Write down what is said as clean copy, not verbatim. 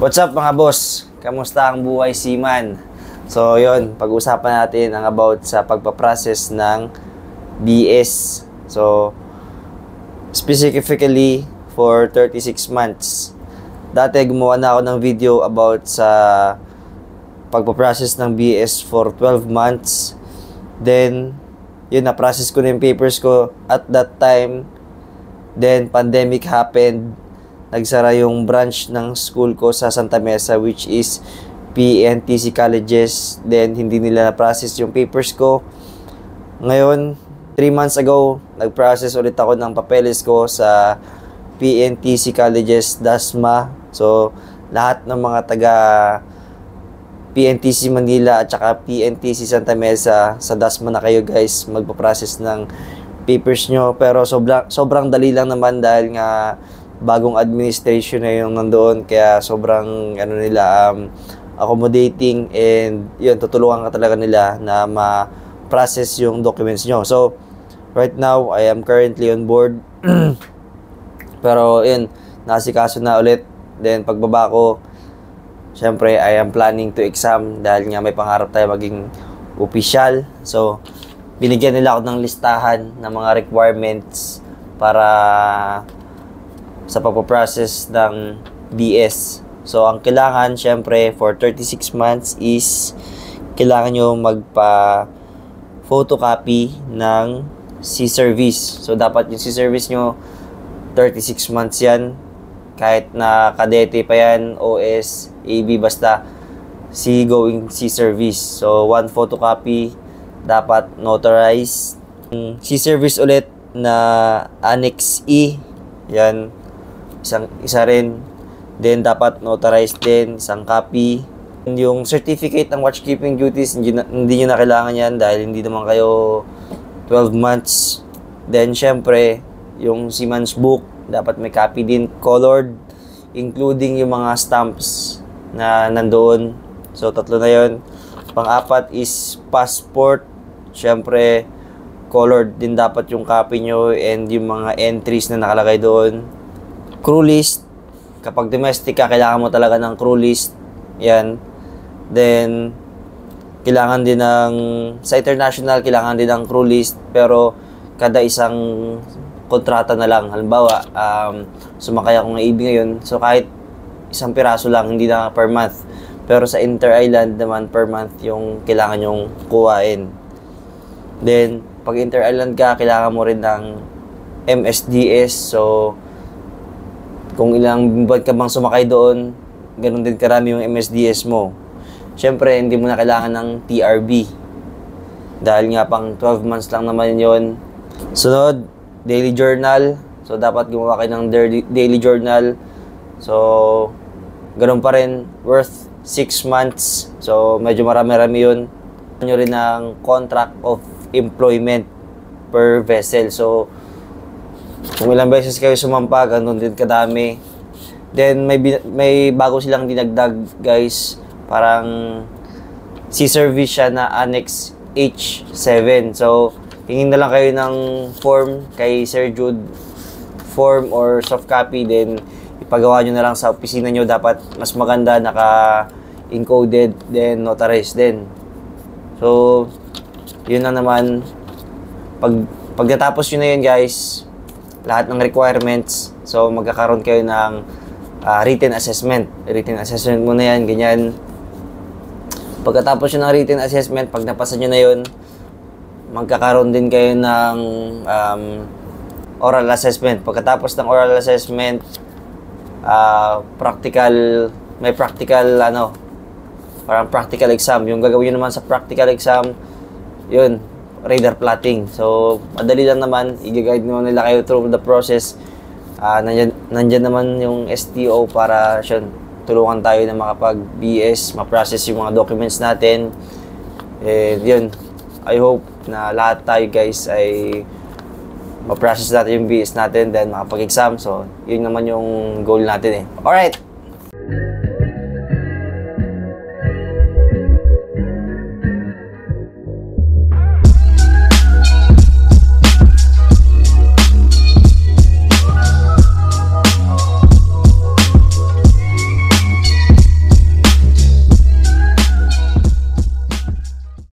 What's up mga boss? Kamusta ang buhay seaman? So yun, pag-usapan natin ang about sa pagpaprocess ng BS. So specifically for 36 months. Dati gumawa na ako ng video about sa pagpaprocess ng BS for 12 months. Then yun, na-process ko na yung papers ko at that time. Then pandemic happened. Nagsara yung branch ng school ko sa Santa Mesa, which is PNTC Colleges. Then, hindi nila na-process yung papers ko. Ngayon, 3 months ago, nag-process ulit ako ng papeles ko sa PNTC Colleges, DASMA. So, lahat ng mga taga PNTC Manila at saka PNTC Santa Mesa, sa DASMA na kayo guys, magpa-process ng papers nyo. Pero sobrang dali lang naman dahil nga bagong administration na yung nandoon, kaya sobrang accommodating, and yun, tutulungan ka talaga nila na ma-process yung documents nyo. So right now I am currently on board pero yun, nasikaso na ulit. Then pagbaba ko, syempre I am planning to exam dahil nga may pangarap tayo maging opisyal. So binigyan nila ako ng listahan ng mga requirements para sa pagpaprocess ng BS. So, ang kailangan, syempre, for 36 months is kailangan nyo magpa-photocopy ng C-Service. So, dapat yung C-Service nyo, 36 months yan. Kahit na kadete pa yan, OS, AB, basta going C-Service. So, 1 photocopy, dapat notarized. C-Service ulit na Annex E, yan. Isa rin. Then dapat notarized din, isang copy. And yung certificate ng watchkeeping duties, hindi nyo na kailangan yan dahil hindi naman kayo 12 months. Then syempre, yung seaman's book, dapat may copy din, colored, including yung mga stamps na nandoon. So tatlo na yun. Pang-apat is passport. Syempre, colored din dapat yung copy nyo and yung mga entries na nakalagay doon. Crew list. Kapag domestic ka, kailangan mo talaga ng crew list. Yan. Then, kailangan din ng, sa international, kailangan din ng crew list. Pero, kada isang kontrata na lang. Halimbawa, sumakay ako ng AB ngayon. So, kahit isang piraso lang, hindi na per month. Pero sa inter-island naman, per month yung kailangan yung kuhain. Then, pag inter-island ka, kailangan mo rin ng MSDS. So, kung ilang buwan ka bang sumakay doon, ganun din karami yung MSDS mo. Siyempre, hindi mo na kailangan ng TRB. Dahil nga pang 12 months lang naman yon. Sunod, daily journal. So, dapat gumawa kayo ng daily journal. So, ganun pa rin, worth 6 months. So, medyo marami-rami yun. Nyo rin ng contract of employment per vessel. So, kung ilang beses kayo sumampa, ganun din kadami. Then, may bago silang dinagdag, guys. Parang C-Service siya na Annex H7. So, hingin na lang kayo ng form kay Sir Jude. Form or soft copy. Then, ipagawa nyo na lang sa opisina nyo. Dapat mas maganda, naka-encoded, then notarized din. So, yun na naman. Pag natapos nyo na yun, guys, lahat ng requirements, so magkakaroon kayo ng written assessment. Written assessment muna yan, ganyan. Pagkatapos nyo ng written assessment, pag napasa nyo na yun, magkakaroon din kayo ng oral assessment. Pagkatapos ng oral assessment, may practical, parang practical exam. Yung gagawin nyo naman sa practical exam, yun, radar plotting. So, madali lang naman. I-guide naman nila kayo through the process. Nandyan naman yung STO para tulungan tayo na makapag-BS, ma-process yung mga documents natin. Yun. I hope na lahat tayo guys ay ma-process natin yung BS natin, then makapag-exam. So, yun naman yung goal natin eh. Alright!